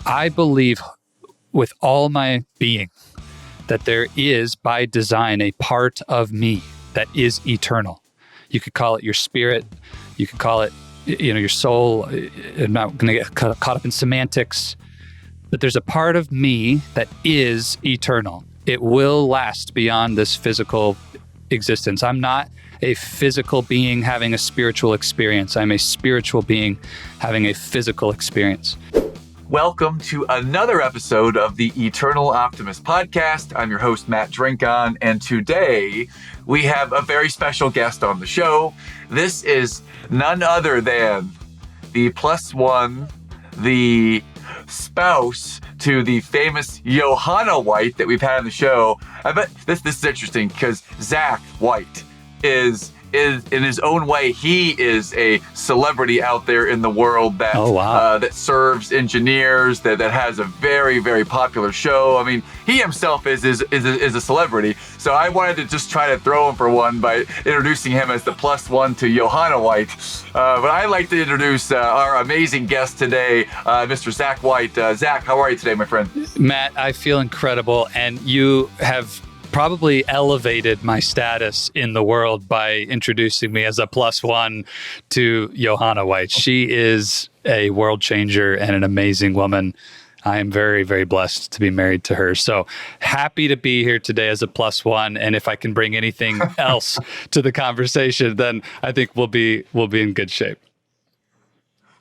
I believe with all my being that there is by design a part of me that is eternal. You could call it your spirit. You could call it, your soul. I'm not going to get caught up in semantics, but there's a part of me that is eternal. It will last beyond this physical existence. I'm not a physical being having a spiritual experience. I'm a spiritual being having a physical experience. Welcome to another episode of the Eternal Optimist podcast. I'm your host, Matt Drinkon, and today we have a very special guest on the show. This is none other than the +1, the spouse to the famous Johanna White that we've had on the show. I bet this is interesting because Zach White is in his own way, he is a celebrity out there in the world that that serves engineers, that has a very, very popular show. I mean, he himself is a celebrity. So I wanted to just try to throw him for one by introducing him as the +1 to Johanna White. But I'd like to introduce our amazing guest today, Mr. Zach White. Zach, how are you today, my friend? Matt, I feel incredible, and you have probably elevated my status in the world by introducing me as a +1 to Johanna White. She is a world changer and an amazing woman. I am very, very blessed to be married to her. So happy to be here today as a +1. And if I can bring anything else to the conversation, then I think we'll be in good shape.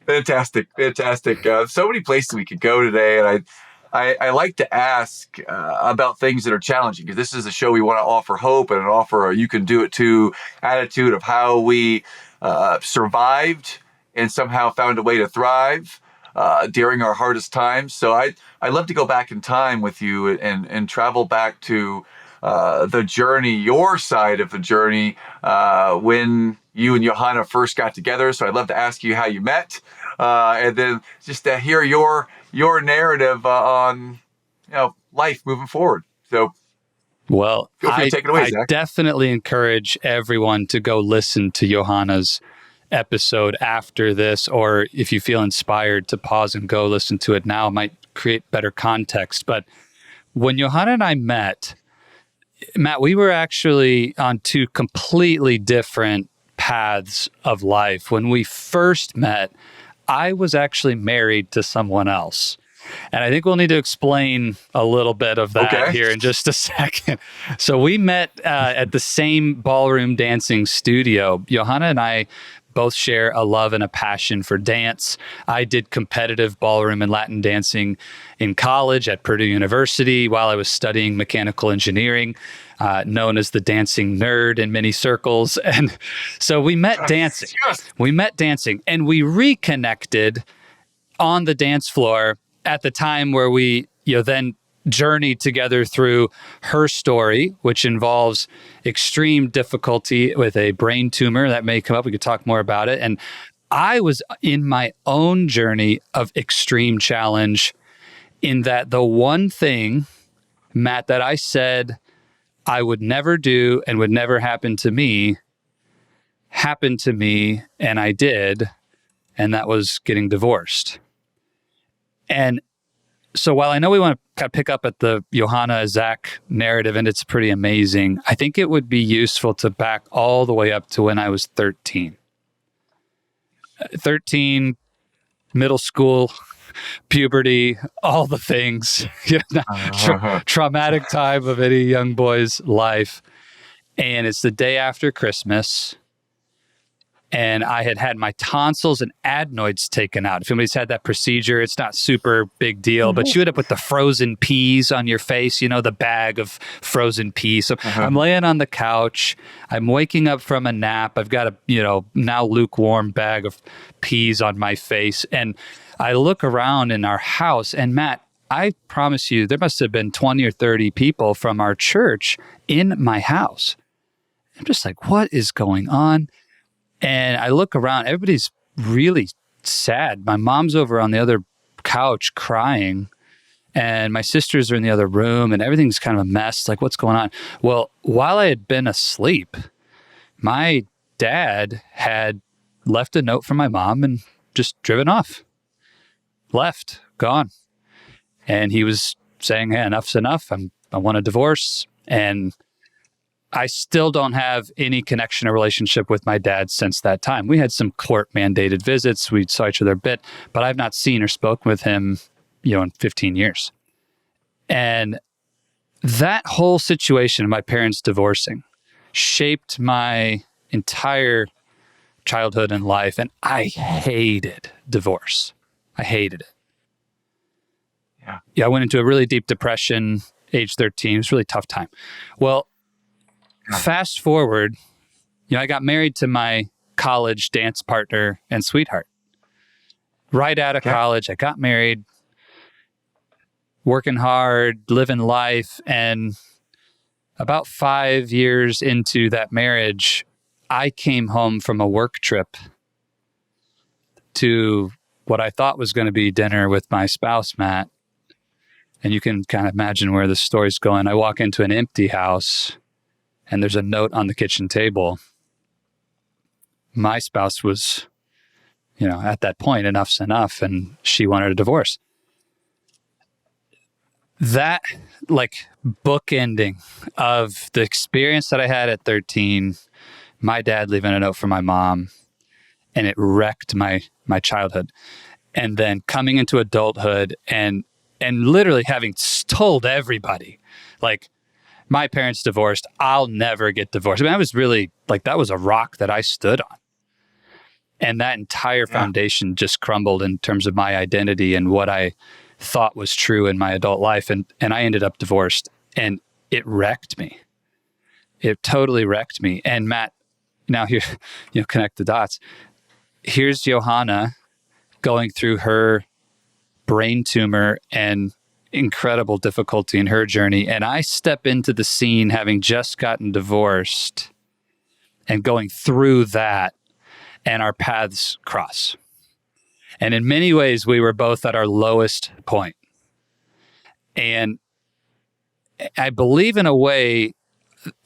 Fantastic. So many places we could go today, and I like to ask about things that are challenging, because this is a show we want to offer hope and offer a you can do it too attitude of how we survived and somehow found a way to thrive during our hardest times. So I love to go back in time with you and travel back to the journey, your side of the journey, when you and Johanna first got together. So I'd love to ask you how you met, and then just to hear your narrative on life moving forward. So, well, feel free to take it away, Zach. I definitely encourage everyone to go listen to Johanna's episode after this, or if you feel inspired to pause and go listen to it now, it might create better context. But when Johanna and I met, Matt, we were actually on two completely different paths of life. When we first met, I was actually married to someone else. And I think we'll need to explain a little bit of that here in just a second. So we met at the same ballroom dancing studio. Johanna and I both share a love and a passion for dance. I did competitive ballroom and Latin dancing in college at Purdue University while I was studying mechanical engineering, known as the dancing nerd in many circles. And so we met dancing. We met dancing, and we reconnected on the dance floor at the time where we then journeyed together through her story, which involves extreme difficulty with a brain tumor that may come up. We could talk more about it. And I was in my own journey of extreme challenge, in that the one thing, Matt, that I said I would never do and would never happen to me, happened to me, and I did, and that was getting divorced. And so while I know we want to kind of pick up at the Johanna Zach narrative, and it's pretty amazing, I think it would be useful to back all the way up to when I was 13. 13, middle school, puberty, all the things, traumatic time of any young boy's life. And it's the day after Christmas. And I had my tonsils and adenoids taken out. If anybody's had that procedure, it's not super big deal, but you end up with the frozen peas on your face, the bag of frozen peas. So I'm laying on the couch. I'm waking up from a nap. I've got a, now lukewarm bag of peas on my face. And I look around in our house, and Matt, I promise you, there must have been 20 or 30 people from our church in my house. I'm just like, what is going on? And I look around, everybody's really sad. My mom's over on the other couch crying, and my sisters are in the other room, and everything's kind of a mess. Like, what's going on? Well, while I had been asleep, my dad had left a note from my mom and just driven off. Left, gone. And he was saying, hey, enough's enough. I want a divorce. And I still don't have any connection or relationship with my dad since that time. We had some court mandated visits. We saw each other a bit, but I've not seen or spoken with him, in 15 years. And that whole situation, my parents divorcing, shaped my entire childhood and life. And I hated divorce. I hated it. Yeah, I went into a really deep depression, age 13. It was a really tough time. Well, fast forward, I got married to my college dance partner and sweetheart. Right out of college, I got married, working hard, living life. And about 5 years into that marriage, I came home from a work trip to what I thought was going to be dinner with my spouse, Matt. And you can kind of imagine where the story's going. I walk into an empty house and there's a note on the kitchen table. My spouse was, at that point, enough's enough, and she wanted a divorce. That, bookending of the experience that I had at 13, my dad leaving a note for my mom, and it wrecked my childhood. And then coming into adulthood and literally having told everybody, my parents divorced, I'll never get divorced. I was really, that was a rock that I stood on. And that entire foundation just crumbled in terms of my identity and what I thought was true in my adult life. And I ended up divorced, and it wrecked me. It totally wrecked me. And Matt, now here, connect the dots. Here's Johanna going through her brain tumor and incredible difficulty in her journey. And I step into the scene having just gotten divorced and going through that, and our paths cross. And in many ways, we were both at our lowest point. And I believe in a way,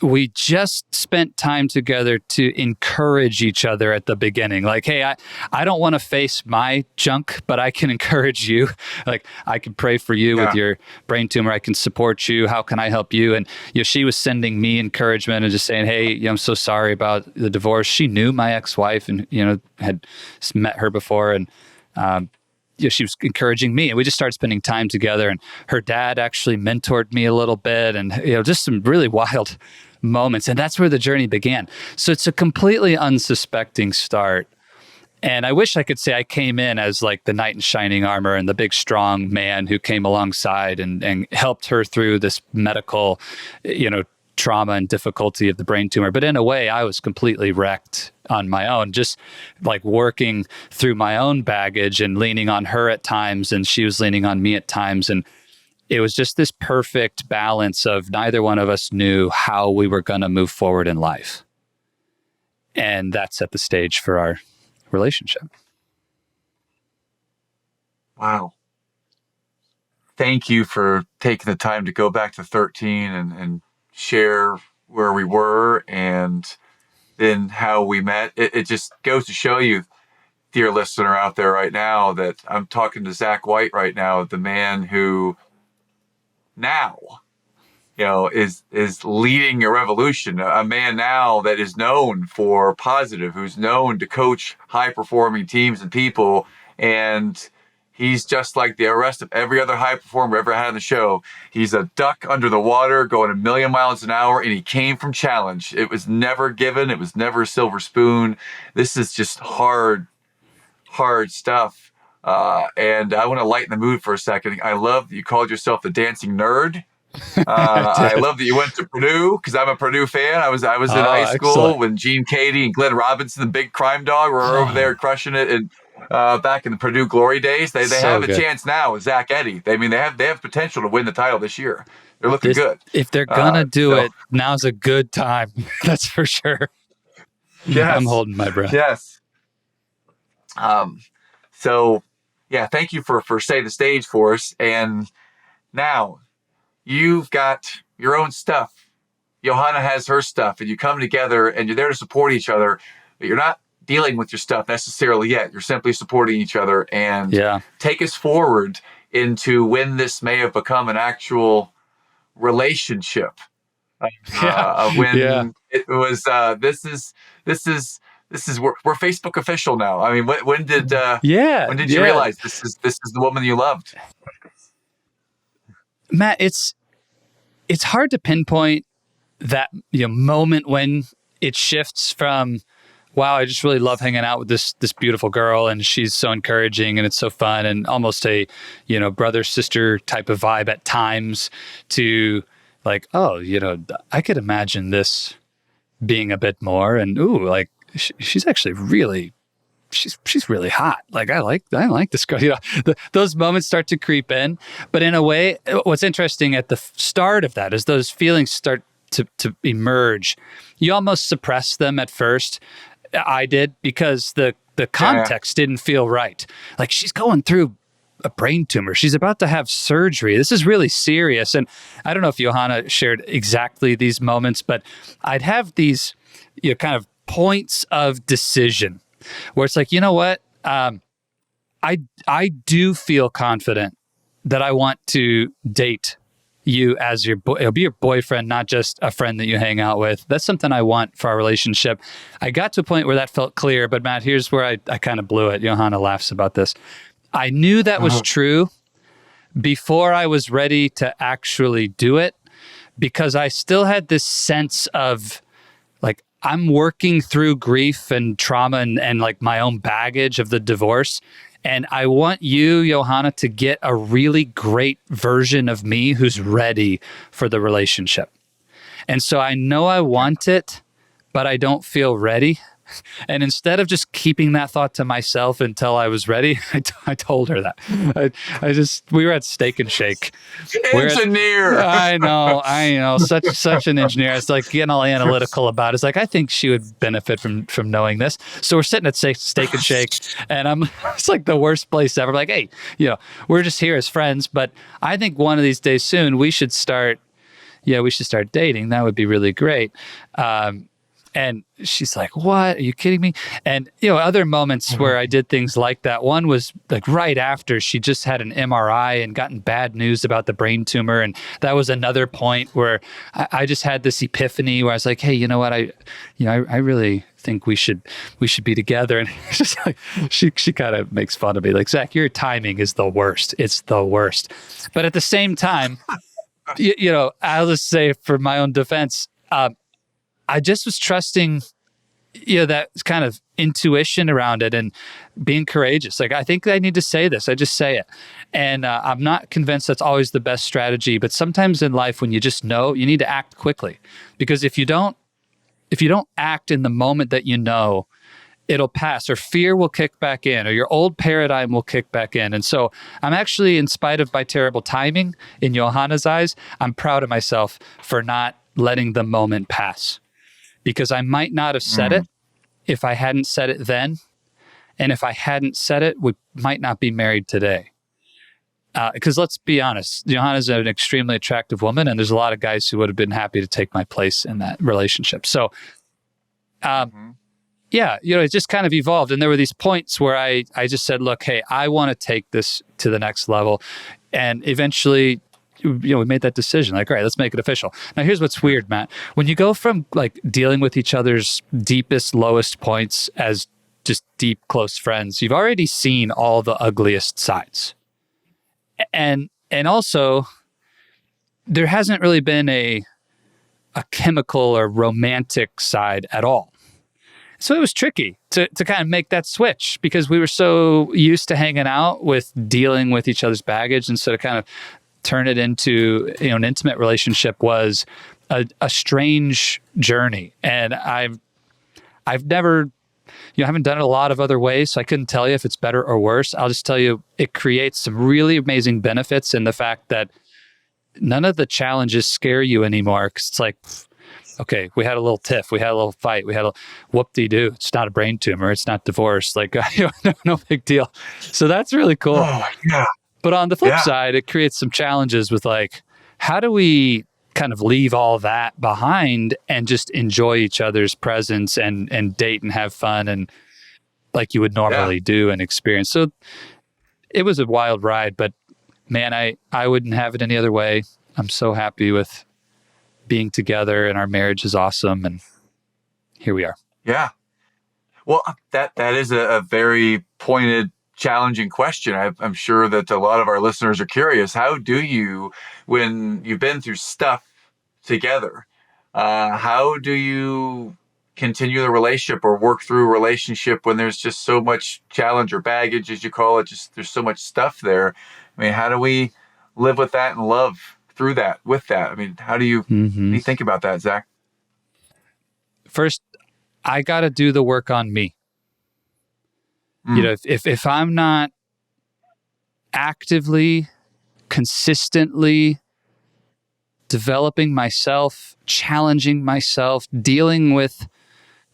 we just spent time together to encourage each other at the beginning. Hey, I don't want to face my junk, but I can encourage you. I can pray for you with your brain tumor. I can support you. How can I help you? And she was sending me encouragement and just saying, hey, I'm so sorry about the divorce. She knew my ex-wife and, had met her before. And, she was encouraging me, and we just started spending time together. And her dad actually mentored me a little bit, and just some really wild moments. And that's where the journey began. So it's a completely unsuspecting start. And I wish I could say I came in as the knight in shining armor and the big strong man who came alongside and helped her through this medical, trauma and difficulty of the brain tumor. But in a way, I was completely wrecked on my own, just working through my own baggage and leaning on her at times, and she was leaning on me at times. And it was just this perfect balance of neither one of us knew how we were going to move forward in life. And that set the stage for our relationship. Wow. Thank you for taking the time to go back to 13 and share where we were and then how we met. It just goes to show you, dear listener out there right now, that I'm talking to Zach White right now, the man who now, is leading a revolution, a man now that is known for positive, who's known to coach high performing teams and people. And he's just like the rest of every other high performer ever had on the show. He's a duck under the water going a million miles an hour, and he came from challenge. It was never given. It was never a silver spoon. This is just hard stuff. And I want to lighten the mood for a second. I love that you called yourself the dancing nerd. I love that you went to Purdue, because I'm a Purdue fan. I was in high school excellent. when Gene Cady and Glenn Robinson, the big crime dog, were over there crushing it. And back in the Purdue glory days, they have a chance now with Zach Edey. They have potential to win the title this year. They're looking good. If they're gonna do it, now's a good time. That's for sure. Yes. I'm holding my breath. Yes. So yeah, thank you for setting the stage for us. And now you've got your own stuff. Johanna has her stuff, and you come together and you're there to support each other, but you're not dealing with your stuff necessarily yet. You're simply supporting each other. And take us forward into when this may have become an actual relationship. Yeah. Of Yeah. when it was this is we're Facebook official now. I mean, Yeah. when did you Yeah. realize this is the woman you loved? Matt, it's hard to pinpoint that moment when it shifts from, wow, I just really love hanging out with this beautiful girl and she's so encouraging and it's so fun and almost a brother sister type of vibe at times, to like, oh, I could imagine this being a bit more, and ooh, like she's actually really, she's really hot. Like I like this girl. Those moments start to creep in. But in a way, what's interesting at the start of that is those feelings start to emerge. You almost suppress them at first. I did, because the context didn't feel right. Like, she's going through a brain tumor. She's about to have surgery. This is really serious. And I don't know if Johanna shared exactly these moments, but I'd have these kind of points of decision where it's like, you know what? I do feel confident that I want to date you as it'll be your boyfriend, not just a friend that you hang out with. That's something I want for our relationship. I got to a point where that felt clear, but Matt, here's where I kind of blew it. Johanna laughs about this. I knew that was true before I was ready to actually do it, because I still had this sense of like, I'm working through grief and trauma and like my own baggage of the divorce. And I want you, Johanna, to get a really great version of me who's ready for the relationship. And so I know I want it, but I don't feel ready. And instead of just keeping that thought to myself until I was ready, I told her that. We were at Steak and Shake. Engineer. I know. Such an engineer. I was like getting all analytical about it. It's like, I think she would benefit from knowing this. So we're sitting at Steak and Shake, and it's like the worst place ever. I'm like, hey, we're just here as friends, but I think one of these days soon we should start dating. That would be really great. And she's like, what? Are you kidding me? And, other moments where I did things like that. One was like right after she just had an MRI and gotten bad news about the brain tumor. And that was another point where I just had this epiphany where I was like, hey, you know what? I really think we should be together. And it's just like, she kind of makes fun of me. Like, Zach, your timing is the worst. It's the worst. But at the same time, I'll just say, for my own defense, I just was trusting, that kind of intuition around it and being courageous. Like, I think I need to say this. I just say it. And I'm not convinced that's always the best strategy. But sometimes in life, when you just know, you need to act quickly. Because if you don't act in the moment that you know, it'll pass, or fear will kick back in, or your old paradigm will kick back in. And so I'm actually, in spite of my terrible timing in Johanna's eyes, I'm proud of myself for not letting the moment pass. Because I might not have said it if I hadn't said it then. And if I hadn't said it, we might not be married today. Because let's be honest, Johanna's an extremely attractive woman, and there's a lot of guys who would have been happy to take my place in that relationship. So, it just kind of evolved. And there were these points where I just said, look, hey, I want to take this to the next level. And eventually, we made that decision. Like, all right, let's make it official. Now, here's what's weird, Matt. When you go from like dealing with each other's deepest, lowest points as just deep, close friends, you've already seen all the ugliest sides. And also, there hasn't really been a chemical or romantic side at all. So it was tricky to kind of make that switch, because we were so used to hanging out with dealing with each other's baggage, and so to kind of turn it into an intimate relationship was a strange journey. And I've never, haven't done it a lot of other ways, so I couldn't tell you if it's better or worse. I'll just tell you, it creates some really amazing benefits in the fact that none of the challenges scare you anymore. Because it's like, okay, we had a little tiff, we had a little fight, we had a whoop-de-doo. It's not a brain tumor, it's not divorce. Like, no big deal. So that's really cool. Oh, yeah. But on the flip side, it creates some challenges with like, how do we kind of leave all that behind and just enjoy each other's presence and date and have fun and like you would normally do and experience. So it was a wild ride, but man, I wouldn't have it any other way. I'm so happy with being together, and our marriage is awesome. And here we are. Yeah. Well, that is a very pointed, challenging question. I'm sure that a lot of our listeners are curious. How do you, when you've been through stuff together, how do you continue the relationship or work through a relationship when there's just so much challenge or baggage, as you call it? Just there's so much stuff there. I mean, how do we live with that and love through that, with that? I mean, how do you think about that, Zach? First, I got to do the work on me. You know, if I'm not actively, consistently developing myself, challenging myself, dealing with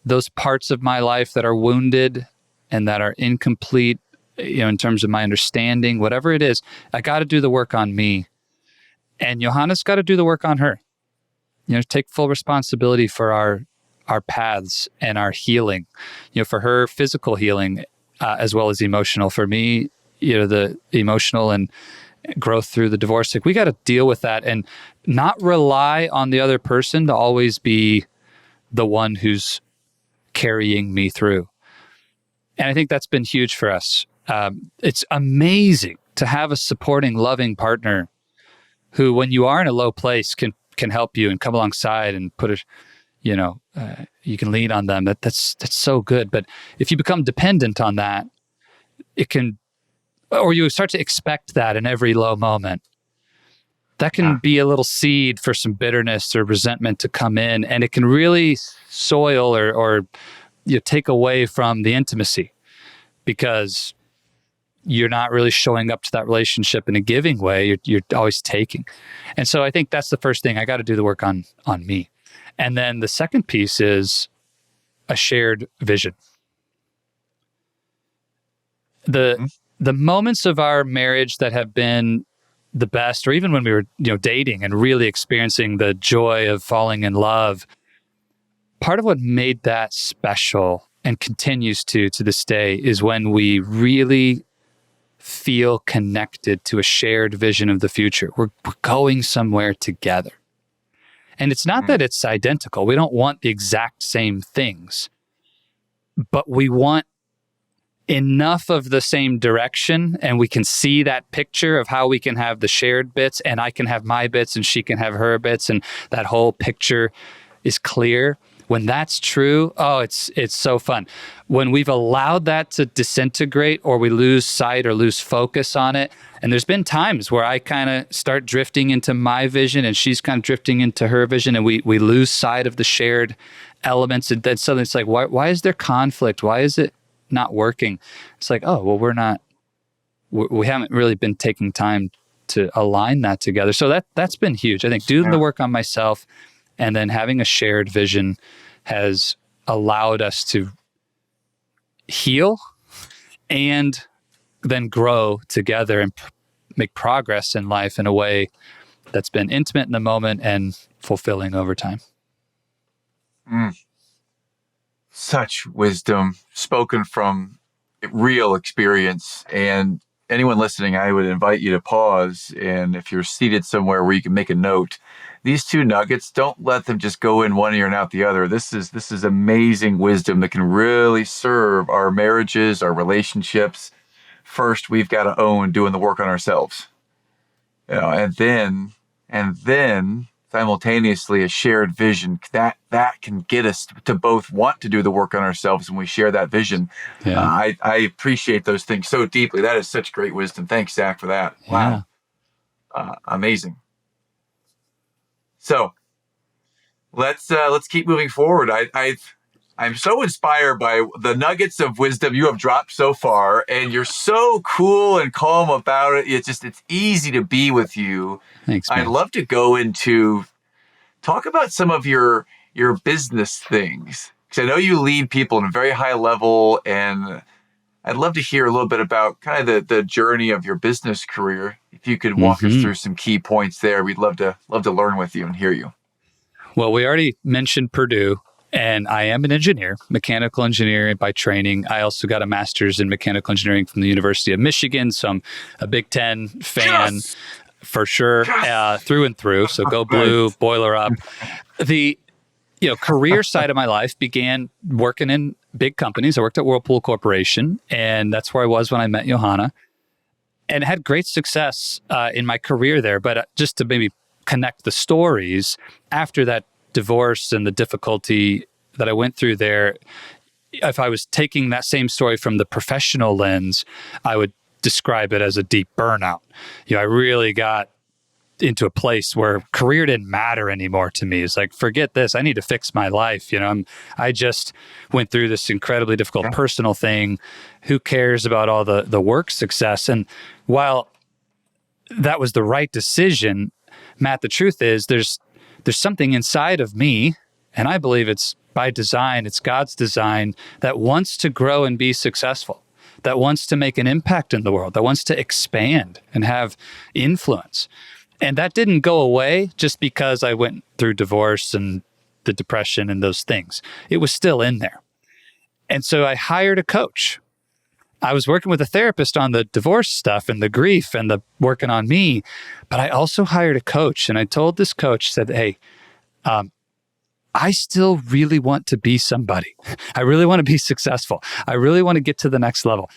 those parts of my life that are wounded and that are incomplete, you know, in terms of my understanding, whatever it is, I got to do the work on me. And Johanna's got to do the work on her. You know, take full responsibility for our paths and our healing. You know, for her, physical healing as well as emotional. For me, you know, the emotional and growth through the divorce. Like, we got to deal with that and not rely on the other person to always be the one who's carrying me through. And I think that's been huge for us. It's amazing to have a supporting, loving partner who, when you are in a low place, can help you and come alongside and put a, you know, you can lean on them. That's so good. But if you become dependent on that, it can, or you start to expect that in every low moment, that can be a little seed for some bitterness or resentment to come in, and it can really soil or you know, take away from the intimacy, because you're not really showing up to that relationship in a giving way. You're always taking. And so I think that's the first thing. I got to do the work on me. And then the second piece is a shared vision. The moments of our marriage that have been the best, or even when we were, you know, dating and really experiencing the joy of falling in love, part of what made that special and continues to this day is when we really feel connected to a shared vision of the future. We're going somewhere together. And it's not that it's identical. We don't want the exact same things, but we want enough of the same direction, and we can see that picture of how we can have the shared bits, and I can have my bits and she can have her bits, and that whole picture is clear. When that's true, oh, it's so fun. When we've allowed that to disintegrate, or we lose sight or lose focus on it, and there's been times where I kind of start drifting into my vision and she's kind of drifting into her vision, and we lose sight of the shared elements, and then suddenly it's like, why is there conflict? Why is it not working? It's like, oh, well, we haven't really been taking time to align that together. So that's been huge. I think doing the work on myself and then having a shared vision has allowed us to heal and then grow together and make progress in life in a way that's been intimate in the moment and fulfilling over time. Such wisdom spoken from real experience. And anyone listening, I would invite you to pause. And if you're seated somewhere where you can make a note, these two nuggets, don't let them just go in one ear and out the other. This is amazing wisdom that can really serve our marriages, our relationships. First, we've got to own doing the work on ourselves, you know, and then simultaneously a shared vision that can get us to both want to do the work on ourselves when we share that vision. Yeah. I appreciate those things so deeply. That is such great wisdom. Thanks, Zach, for that. Wow. Yeah. Amazing. So let's keep moving forward. I'm so inspired by the nuggets of wisdom you have dropped so far, and you're so cool and calm about it. It's easy to be with you. Thanks, man. I'd love to go into talk about some of your business things, because I know you lead people in a very high level, and I'd love to hear a little bit about kind of the journey of your business career. If you could walk us through some key points there, we'd love to learn with you and hear you. Well, we already mentioned Purdue, And I am an engineer, mechanical engineer by training. I also got a master's in mechanical engineering from the University of Michigan. So I'm a Big Ten fan for sure, through and through. So go blue, boiler up. The career side of my life began working in big companies. I worked at Whirlpool Corporation, and that's where I was when I met Johanna, and had great success in my career there. But just to maybe connect the stories, after that divorce and the difficulty that I went through there, if I was taking that same story from the professional lens, I would describe it as a deep burnout. I really got into a place where career didn't matter anymore to me. It's like, forget this. I need to fix my life. I just went through this incredibly difficult personal thing. Who cares about all the work success? And while that was the right decision, Matt, the truth is there's something inside of me, and I believe it's by design, it's God's design, that wants to grow and be successful, that wants to make an impact in the world, that wants to expand and have influence. And that didn't go away just because I went through divorce and the depression and those things. It was still in there. And so I hired a coach. I was working with a therapist on the divorce stuff and the grief and the working on me, but I also hired a coach. And I told this coach, said, hey, I still really want to be somebody. I really want to be successful. I really want to get to the next level.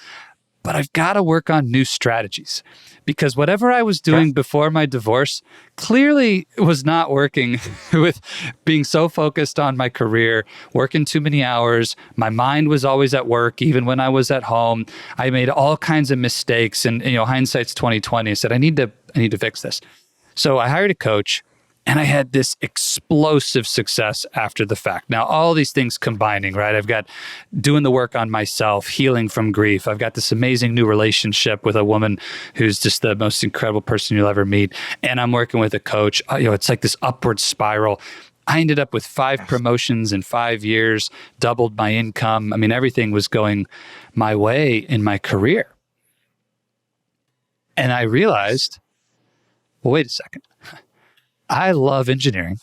But I've got to work on new strategies, because whatever I was doing before my divorce clearly was not working with being so focused on my career, working too many hours. My mind was always at work, even when I was at home. I made all kinds of mistakes, and hindsight's 2020. I said, I need to fix this. So I hired a coach, and I had this explosive success after the fact. Now, all these things combining, right? I've got doing the work on myself, healing from grief. I've got this amazing new relationship with a woman who's just the most incredible person you'll ever meet. And I'm working with a coach. It's like this upward spiral. I ended up with 5 promotions in 5 years, doubled my income. I mean, everything was going my way in my career. And I realized, well, wait a second. I love engineering.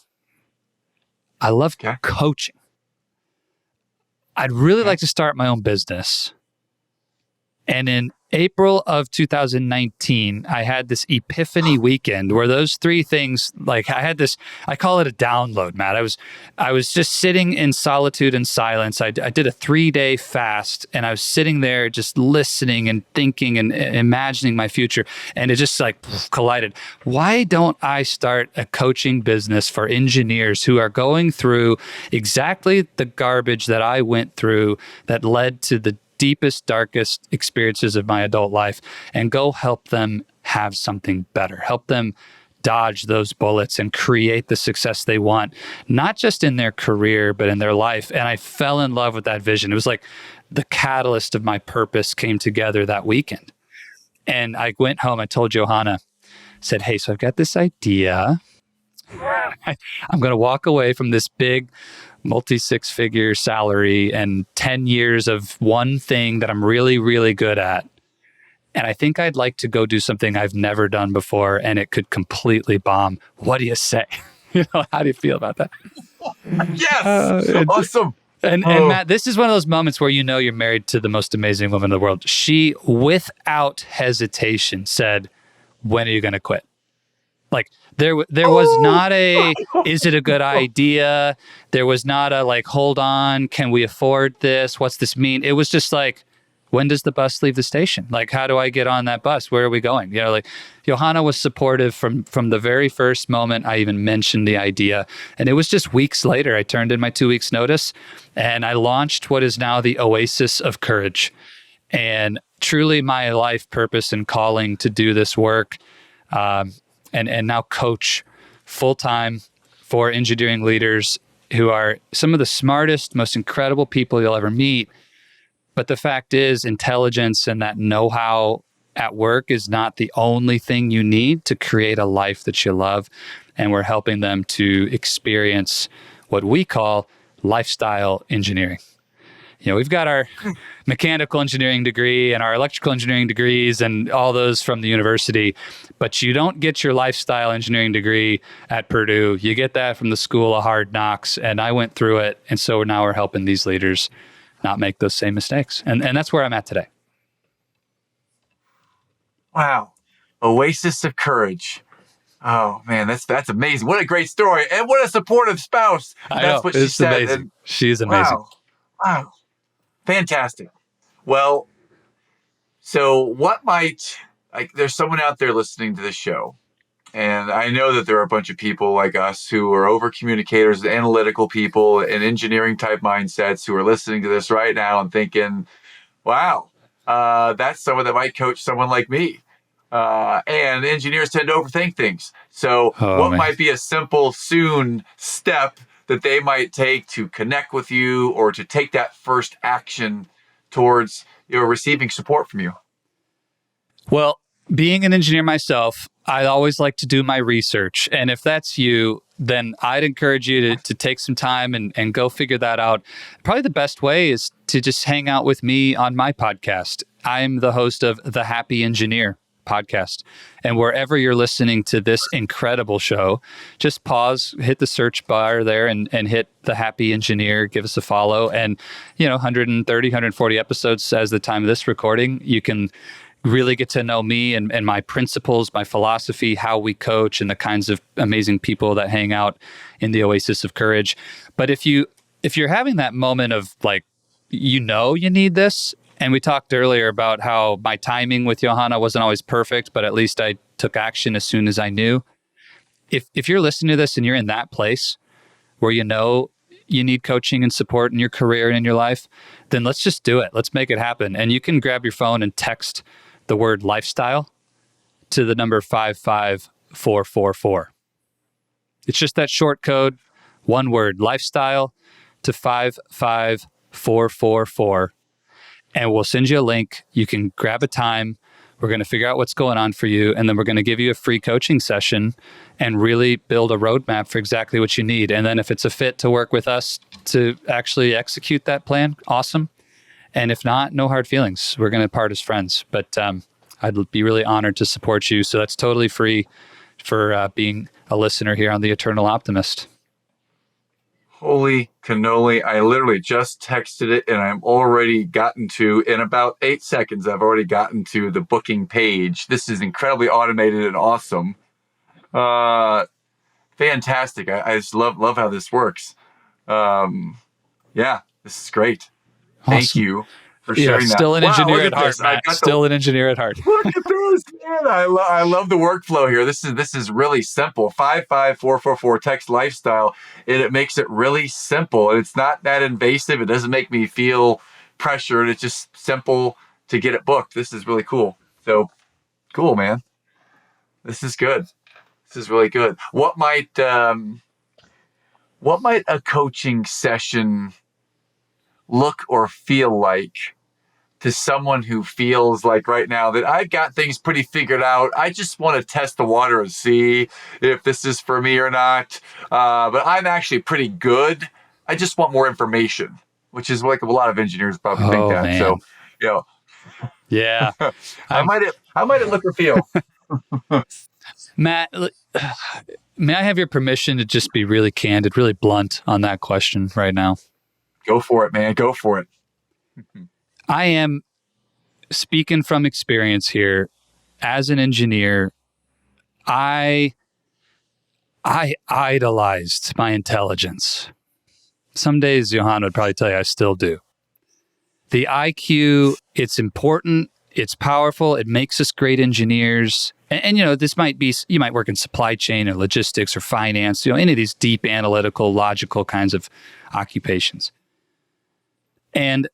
I love coaching. I'd really like to start my own business. And in April of 2019, I had this epiphany weekend where those 3 things, like I had this, I call it a download, Matt. I was just sitting in solitude and silence. I did a 3-day fast, and I was sitting there just listening and thinking and imagining my future. And it just like collided. Why don't I start a coaching business for engineers who are going through exactly the garbage that I went through that led to the deepest, darkest experiences of my adult life, and go help them have something better, help them dodge those bullets and create the success they want, not just in their career, but in their life. And I fell in love with that vision. It was like the catalyst of my purpose came together that weekend. And I went home, I told Johanna, said, hey, so I've got this idea. I'm going to walk away from this big multi-6-figure salary and 10 years of one thing that I'm really, really good at. And I think I'd like to go do something I've never done before, and it could completely bomb. What do you say? How do you feel about that? Yes! Awesome. And Matt, this is one of those moments where you're married to the most amazing woman in the world. She, without hesitation, said, when are you going to quit? Like, there was not a, is it a good idea? There was not a, like, hold on, can we afford this? What's this mean? It was just like, when does the bus leave the station? Like, how do I get on that bus? Where are we going? Like, Johanna was supportive from the very first moment I even mentioned the idea. And it was just weeks later, I turned in my 2 weeks notice, and I launched what is now the Oasis of Courage. And truly my life purpose and calling to do this work, and now coach full-time for engineering leaders who are some of the smartest, most incredible people you'll ever meet. But the fact is, intelligence and that know-how at work is not the only thing you need to create a life that you love. And we're helping them to experience what we call lifestyle engineering. we've got our mechanical engineering degree and our electrical engineering degrees and all those from the university, but you don't get your lifestyle engineering degree at Purdue. You get that from the School of Hard Knocks, and I went through it. And so now we're helping these leaders not make those same mistakes. And that's where I'm at today. Wow. Oasis of courage. Oh man, that's amazing. What a great story. And what a supportive spouse. That's what she said. Amazing. And she's amazing. Wow. Fantastic. Well, so what might, like, there's someone out there listening to this show, and I know that there are a bunch of people like us who are over communicators, analytical people, and engineering type mindsets who are listening to this right now and thinking, wow, that's someone that might coach someone like me. And engineers tend to overthink things. So what might be a simple, soon step that they might take to connect with you or to take that first action towards receiving support from you? Well, being an engineer myself, I always like to do my research. And if that's you, then I'd encourage you to take some time and go figure that out. Probably the best way is to just hang out with me on my podcast. I'm the host of The Happy Engineer podcast. And wherever you're listening to this incredible show, just pause, hit the search bar there and hit The Happy Engineer, give us a follow. And, 130, 140 episodes as the time of this recording, you can really get to know me and my principles, my philosophy, how we coach, and the kinds of amazing people that hang out in the Oasis of Courage. But if you're having that moment of like, you need this, and we talked earlier about how my timing with Johanna wasn't always perfect, but at least I took action as soon as I knew. If you're listening to this and you're in that place where you need coaching and support in your career and in your life, then let's just do it. Let's make it happen. And you can grab your phone and text the word lifestyle to the number 55444. It's just that short code, one word, lifestyle, to 55444. And we'll send you a link. You can grab a time. We're going to figure out what's going on for you. And then we're going to give you a free coaching session and really build a roadmap for exactly what you need. And then if it's a fit to work with us to actually execute that plan, awesome. And if not, no hard feelings. We're going to part as friends. But I'd be really honored to support you. So that's totally free for being a listener here on The Eternal Optimist. Holy cannoli. I literally just texted it and I'm already gotten to, in about 8 seconds, I've already gotten to the booking page. This is incredibly automated and awesome. Fantastic. I just love how this works. Yeah, this is great. Awesome. Thank you for sharing that. Still an engineer at heart, Matt. Still an engineer at heart. Look at this, man. I love the workflow here. This is really simple. 55444 text lifestyle, and it makes it really simple. And it's not that invasive. It doesn't make me feel pressured. It's just simple to get it booked. This is really cool. So cool, man. This is good. This is really good. What might a coaching session look or feel like to someone who feels like right now that I've got things pretty figured out? I just want to test the water and see if this is for me or not. But I'm actually pretty good. I just want more information, which is like a lot of engineers probably think that. Man. So, yeah, how might it look or feel? Matt, may I have your permission to just be really candid, really blunt on that question right now? Go for it, man. Go for it. I am speaking from experience here. As an engineer, I idolized my intelligence. Some days, Johanna would probably tell you I still do. The IQ, it's important, it's powerful, it makes us great engineers. And this might be, you might work in supply chain or logistics or finance, any of these deep analytical, logical kinds of occupations. And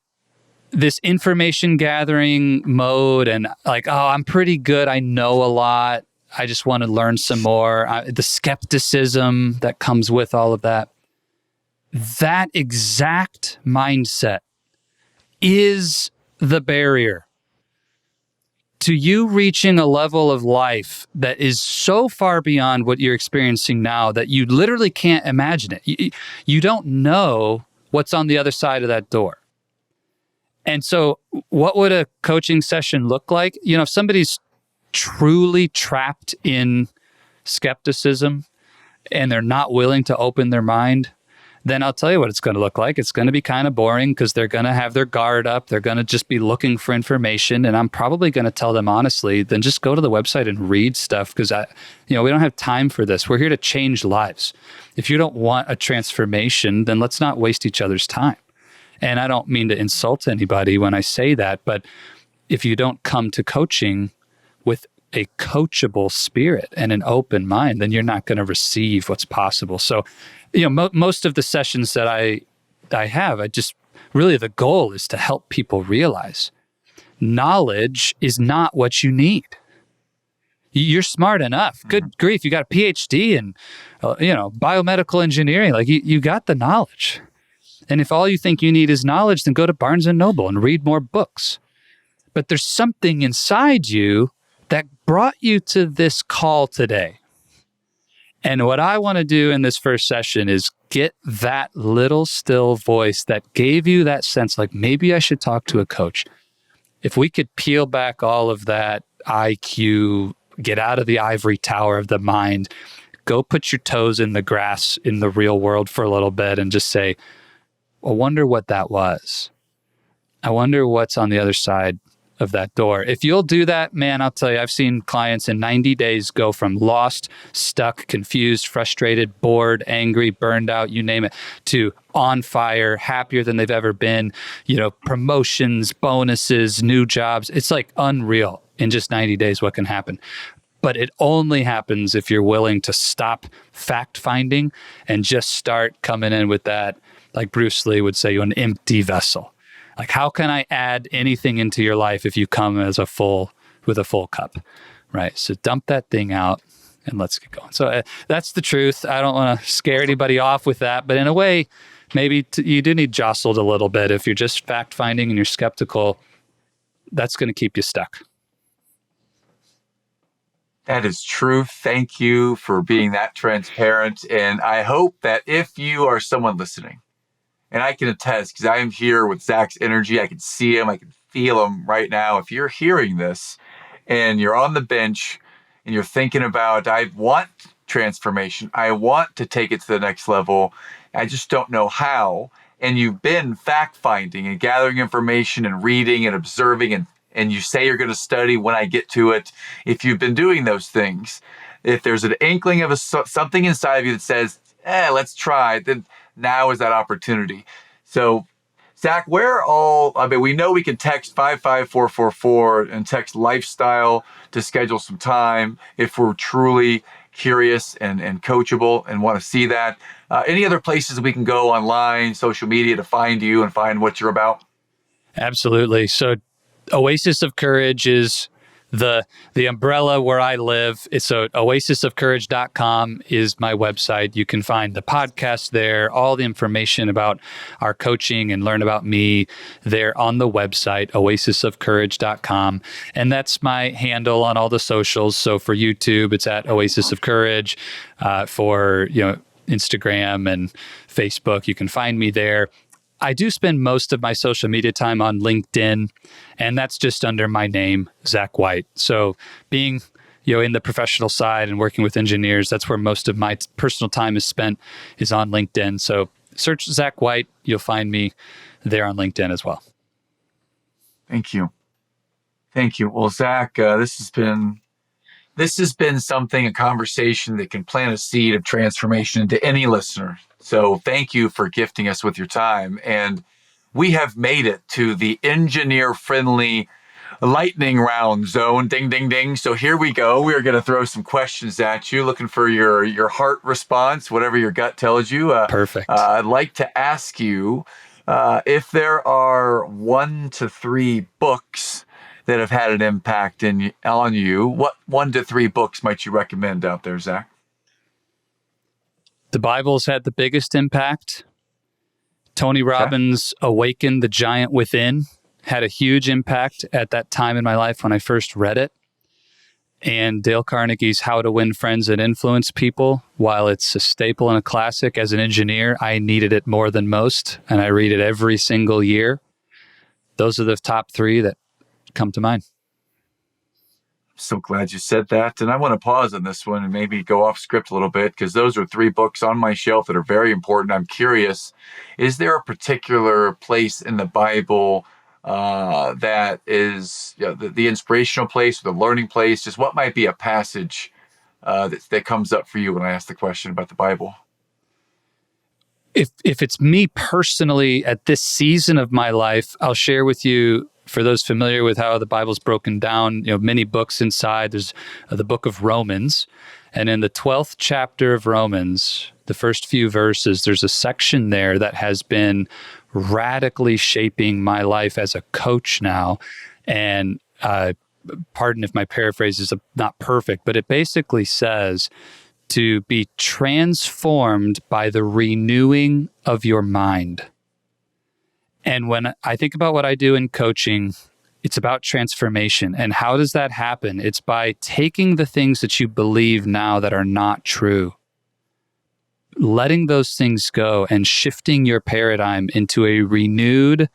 this information gathering mode and like, oh, I'm pretty good. I know a lot. I just want to learn some more. The skepticism that comes with all of that. That exact mindset is the barrier to you reaching a level of life that is so far beyond what you're experiencing now that you literally can't imagine it. You don't know what's on the other side of that door. And so what would a coaching session look like? If somebody's truly trapped in skepticism and they're not willing to open their mind, then I'll tell you what it's going to look like. It's going to be kind of boring because they're going to have their guard up. They're going to just be looking for information. And I'm probably going to tell them honestly, then just go to the website and read stuff because we don't have time for this. We're here to change lives. If you don't want a transformation, then let's not waste each other's time. And I don't mean to insult anybody when I say that, but if you don't come to coaching with a coachable spirit and an open mind, then you're not going to receive what's possible. So, most of the sessions that I have, really the goal is to help people realize knowledge is not what you need. You're smart enough. Good grief. You got a PhD in, biomedical engineering. Like you got the knowledge. And if all you think you need is knowledge, then go to Barnes and Noble and read more books. But there's something inside you that brought you to this call today. And what I want to do in this first session is get that little still voice that gave you that sense, like maybe I should talk to a coach. If we could peel back all of that IQ, get out of the ivory tower of the mind, go put your toes in the grass in the real world for a little bit and just say, I wonder what that was. I wonder what's on the other side of that door. If you'll do that, man, I'll tell you, I've seen clients in 90 days go from lost, stuck, confused, frustrated, bored, angry, burned out, you name it, to on fire, happier than they've ever been, promotions, bonuses, new jobs. It's like unreal in just 90 days what can happen. But it only happens if you're willing to stop fact finding and just start coming in with that, like Bruce Lee would say, an empty vessel. Like, how can I add anything into your life if you come with a full cup, right? So dump that thing out and let's get going. So that's the truth. I don't want to scare anybody off with that, but in a way, maybe you do need jostled a little bit. If you're just fact finding and you're skeptical, that's going to keep you stuck. That is true. Thank you for being that transparent. And I hope that if you are someone listening, and I can attest, because I am here with Zach's energy. I can see him. I can feel him right now. If you're hearing this and you're on the bench and you're thinking about, I want transformation. I want to take it to the next level. I just don't know how. And you've been fact-finding and gathering information and reading and observing and you say you're going to study when I get to it. If you've been doing those things, if there's an inkling of something inside of you that says, let's try, then now is that opportunity. So, Zach, we know we can text 55444 and text lifestyle to schedule some time if we're truly curious and coachable and want to see that. Any other places we can go online, social media to find you and find what you're about? Absolutely. So Oasis of Courage is the umbrella where I live. It's oasisofcourage.com is my website. You can find the podcast there, all the information about our coaching and learn about me there on the website, oasisofcourage.com. And that's my handle on all the socials. So for YouTube, it's at Oasis of Courage. For Instagram and Facebook, you can find me there. I do spend most of my social media time on LinkedIn, and that's just under my name, Zach White. So being, in the professional side and working with engineers, that's where most of my personal time is spent, is on LinkedIn. So search Zach White. You'll find me there on LinkedIn as well. Thank you. Well, Zach, this has been something, a conversation that can plant a seed of transformation into any listener. So thank you for gifting us with your time. And we have made it to the engineer-friendly lightning round zone. Ding, ding, ding. So here we go. We are going to throw some questions at you, looking for your heart response, whatever your gut tells you. Perfect. I'd like to ask you if there are 1 to 3 books that have had an impact on you. What 1 to 3 books might you recommend out there, Zach? The Bible's had the biggest impact. Tony Robbins' Awaken the Giant Within had a huge impact at that time in my life when I first read it. And Dale Carnegie's How to Win Friends and Influence People, while it's a staple and a classic, as an engineer, I needed it more than most, and I read it every single year. those are the top three that come to mind. So glad you said that. And I want to pause on this one and maybe go off script a little bit, because those are three books on my shelf that are very important. I'm curious, is there a particular place in the Bible that is, you know, the inspirational place, the learning place? Just what might be a passage that comes up for you when I ask the question about the Bible? If it's me personally at this season of my life, I'll share with you, for those familiar with how the Bible's broken down, many books inside. There's the book of Romans, and in the 12th chapter of Romans, the first few verses, there's a section there that has been radically shaping my life as a coach now. And pardon if my paraphrase is not perfect, but it basically says to be transformed by the renewing of your mind. And when I think about what I do in coaching, it's about transformation. And how does that happen? It's by taking the things that you believe now that are not true, letting those things go and shifting your paradigm into a renewed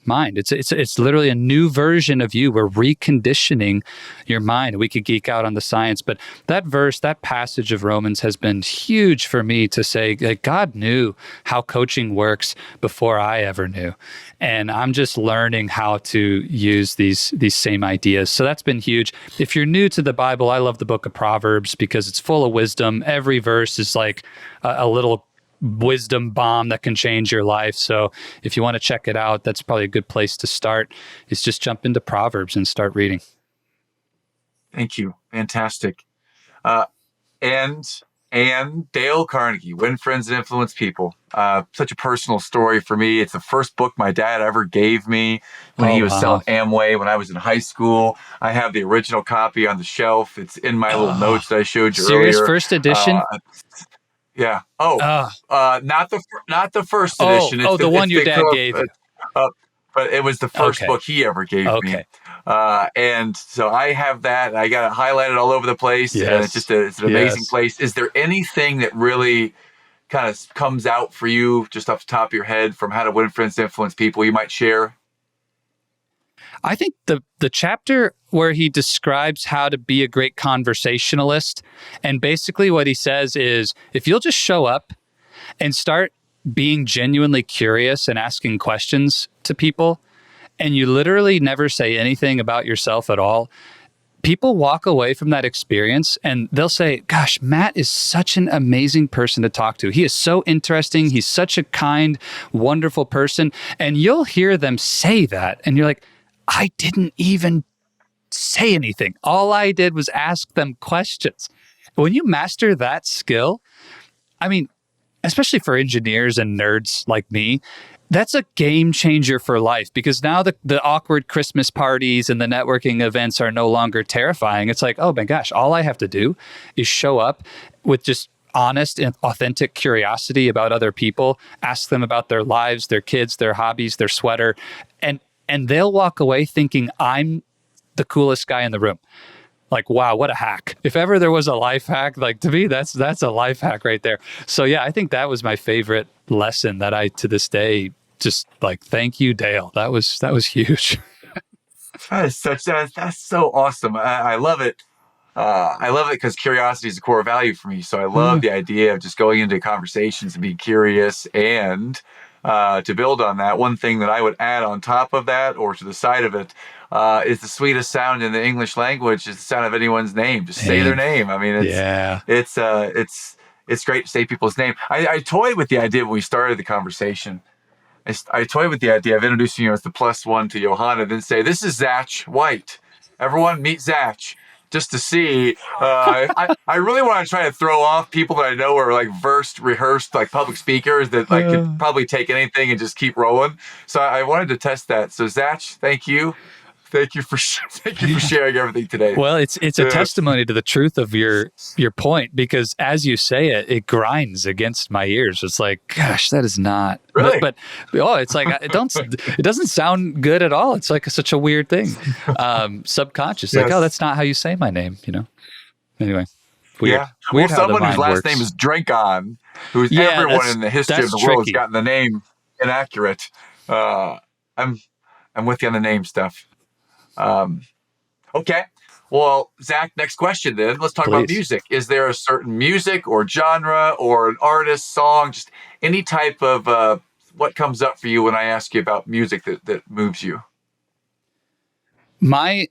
mind. It's literally a new version of you. We're reconditioning your mind. We could geek out on the science, but that verse, that passage of Romans has been huge for me to say that God knew how coaching works before I ever knew. And I'm just learning how to use these same ideas. So that's been huge. If you're new to the Bible, I love the book of Proverbs because it's full of wisdom. Every verse is like a little wisdom bomb that can change your life. So if you want to check it out, that's probably a good place to start, is just jump into Proverbs and start reading. Thank you. Fantastic. And Dale Carnegie, Win Friends and Influence People. Such a personal story for me. It's the first book my dad ever gave me when he was selling Amway when I was in high school. I have the original copy on the shelf. It's in my little notes that I showed you serious earlier. First edition? Yeah. Not the first edition. It's the one your dad gave you. But it was the first book he ever gave me. And so I have that. I got it highlighted all over the place. Yes. And it's an amazing place. Is there anything that really kind of comes out for you just off the top of your head from How to Win Friends and Influence People you might share? I think the chapter where he describes how to be a great conversationalist, and basically what he says is, if you'll just show up and start being genuinely curious and asking questions to people, and you literally never say anything about yourself at all, people walk away from that experience and they'll say, gosh, Matt is such an amazing person to talk to. He is so interesting. He's such a kind, wonderful person. And you'll hear them say that, and you're like, I didn't even say anything. All I did was ask them questions. When you master that skill, I mean, especially for engineers and nerds like me, that's a game changer for life, because now the awkward Christmas parties and the networking events are no longer terrifying. It's like, oh my gosh, all I have to do is show up with just honest and authentic curiosity about other people, ask them about their lives, their kids, their hobbies, their sweater, and they'll walk away thinking I'm the coolest guy in the room. Like, wow, what a hack. If ever there was a life hack, like, to me, that's a life hack right there. So yeah, I think that was my favorite lesson that I, to this day, just like, thank you, Dale. That was huge. That's so awesome. I love it. I love it because curiosity is a core value for me. So I love the idea of just going into conversations and being curious. And to build on that, one thing that I would add on top of that, or to the side of it, is the sweetest sound in the English language is the sound of anyone's name. Just say their name. I mean, it's great to say people's name. I toyed with the idea when we started the conversation. I toyed with the idea of introducing you as the +1 to Johanna, then say, this is Zach White. Everyone meet Zach. Just to see, I really want to try to throw off people that I know are like rehearsed, like public speakers that like could probably take anything and just keep rolling. So I wanted to test that. So Zach, thank you. Thank you for sharing everything today. Well, it's a testimony to the truth of your point, because as you say it, it grinds against my ears. It's like, gosh, that is not really. But it's like it doesn't sound good at all. It's like such a weird thing, subconscious. Yes. Like, oh, that's not how you say my name. Anyway, weird. Yeah. Weird. Well, someone whose last name is Drinkon, who's everyone in the history of the world has gotten the name inaccurate. I'm with you on the name stuff. Okay. Well, Zach, next question then. Let's talk about Please. music. Is there a certain music or genre or an artist, song, just any type of what comes up for you when I ask you about music that moves you? My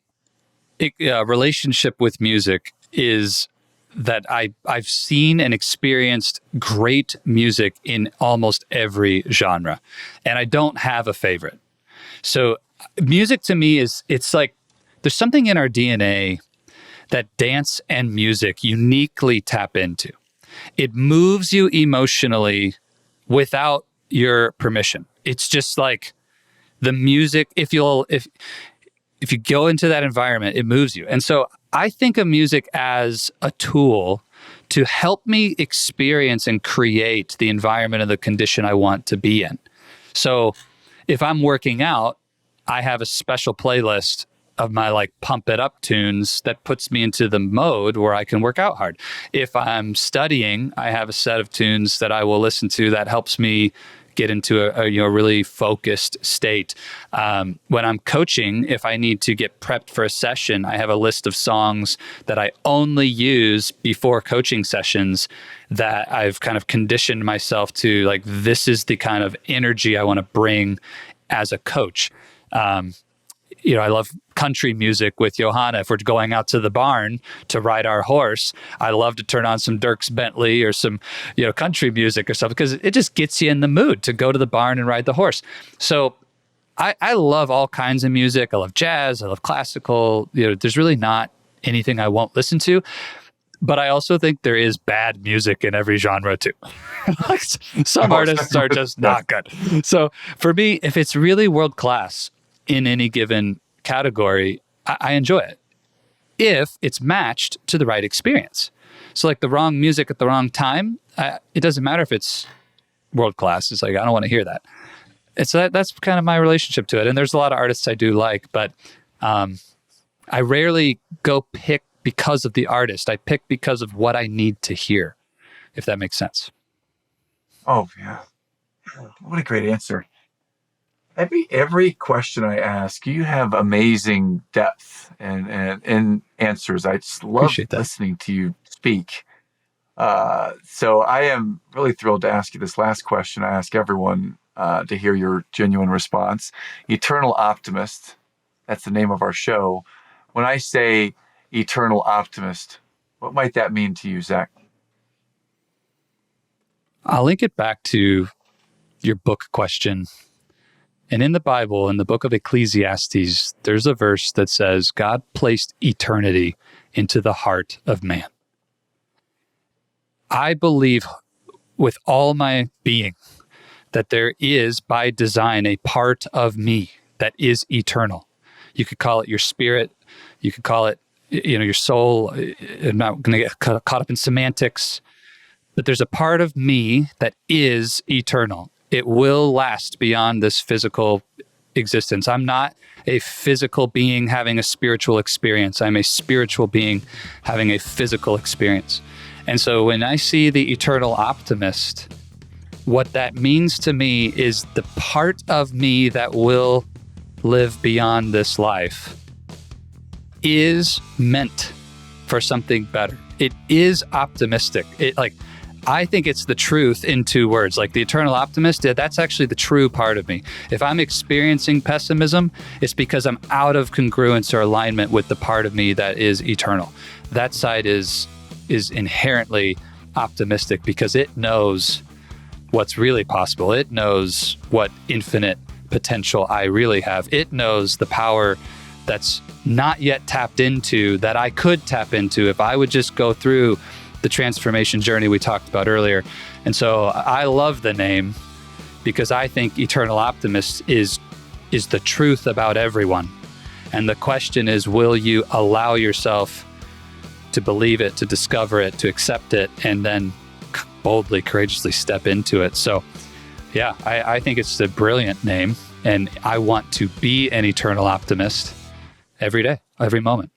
relationship with music is that I've seen and experienced great music in almost every genre, and I don't have a favorite. So music to me it's like there's something in our DNA that dance and music uniquely tap into. It moves you emotionally without your permission. It's just like the music, if you go into that environment, it moves you. And so I think of music as a tool to help me experience and create the environment and the condition I want to be in. So if I'm working out, I have a special playlist of my like pump it up tunes that puts me into the mode where I can work out hard. If I'm studying, I have a set of tunes that I will listen to that helps me get into a really focused state. When I'm coaching, if I need to get prepped for a session, I have a list of songs that I only use before coaching sessions that I've kind of conditioned myself to, like, this is the kind of energy I want to bring as a coach. I love country music with Johanna. If we're going out to the barn to ride our horse, I love to turn on some Dierks Bentley or some, country music or stuff, because it just gets you in the mood to go to the barn and ride the horse. So I love all kinds of music. I love jazz. I love classical. There's really not anything I won't listen to. But I also think there is bad music in every genre too. Some artists are just not good. So for me, if it's really world class in any given category, I enjoy it if it's matched to the right experience. So like the wrong music at the wrong time, it doesn't matter if it's world class. It's like, I don't want to hear that. That's kind of my relationship to it. And there's a lot of artists I do like, but I rarely go pick because of the artist. I pick because of what I need to hear, if that makes sense. Oh, yeah. What a great answer. Every question I ask, you have amazing depth and answers. I just love listening to you speak. So I am really thrilled to ask you this last question. I ask everyone to hear your genuine response. Eternal Optimist, that's the name of our show. When I say eternal optimist, what might that mean to you, Zach? I'll link it back to your book question. And in the Bible, in the book of Ecclesiastes, there's a verse that says, God placed eternity into the heart of man. I believe with all my being that there is, by design, a part of me that is eternal. You could call it your spirit. You could call it, your soul. I'm not going to get caught up in semantics. But there's a part of me that is eternal. It will last beyond this physical existence. I'm not a physical being having a spiritual experience. I'm a spiritual being having a physical experience. And so when I see the eternal optimist, what that means to me is the part of me that will live beyond this life is meant for something better. It is optimistic. I think it's the truth in two words. Like the eternal optimist, that's actually the true part of me. If I'm experiencing pessimism, it's because I'm out of congruence or alignment with the part of me that is eternal. That side is inherently optimistic because it knows what's really possible. It knows what infinite potential I really have. It knows the power that's not yet tapped into that I could tap into if I would just go through the transformation journey we talked about earlier. And so I love the name because I think Eternal Optimist is the truth about everyone. And the question is, will you allow yourself to believe it, to discover it, to accept it, and then boldly, courageously step into it? So yeah, I think it's a brilliant name, and I want to be an eternal optimist every day, every moment.